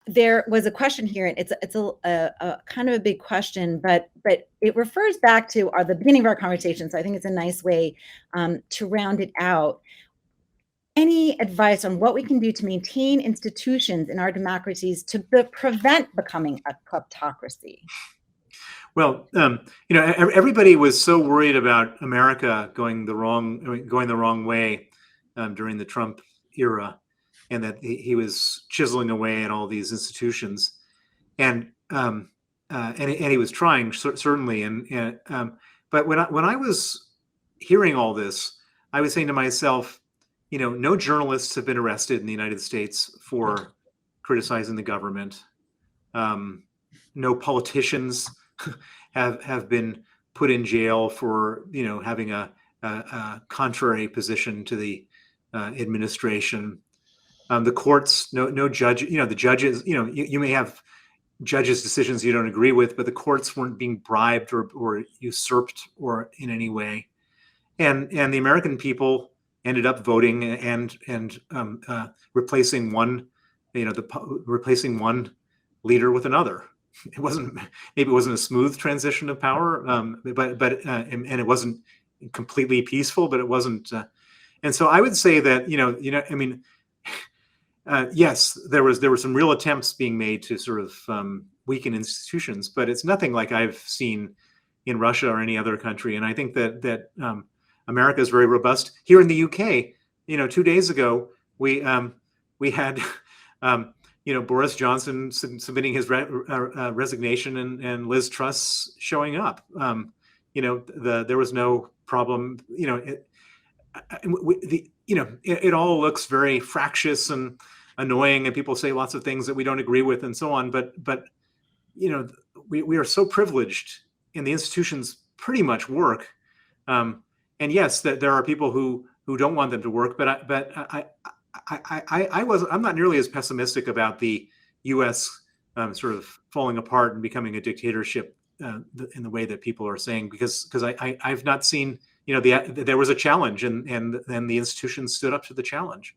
there was a question here, and it's a kind of a big question, but it refers back to the beginning of our conversation. So I think it's a nice way to round it out. Any advice on what we can do to maintain institutions in our democracies to prevent becoming a kleptocracy? Well, everybody was so worried about America going the wrong way during the Trump era, and that he was chiseling away at all these institutions, and he was trying certainly. But when I was hearing all this, I was saying to myself, no journalists have been arrested in the United States for criticizing the government. No politicians have been put in jail for having a contrary position to the administration. The courts, no judge. The judges. You may have judges' decisions you don't agree with, but the courts weren't being bribed or usurped or in any way. And the American people ended up voting and replacing one leader with another. Maybe it wasn't a smooth transition of power, but it wasn't completely peaceful, but it wasn't. And so I would say that yes, there were some real attempts being made to sort of weaken institutions, but it's nothing like I've seen in Russia or any other country. And I think that America is very robust. Here in the UK, 2 days ago, we had Boris Johnson submitting his resignation and Liz Truss showing up. There was no problem. It all looks very fractious and annoying, and people say lots of things that we don't agree with, and so on. But we are so privileged, and the institutions pretty much work. And yes, that there are people who don't want them to work, but I'm not nearly as pessimistic about the U.S. Sort of falling apart and becoming a dictatorship in the way that people are saying, because I've not seen there was a challenge and the institutions stood up to the challenge.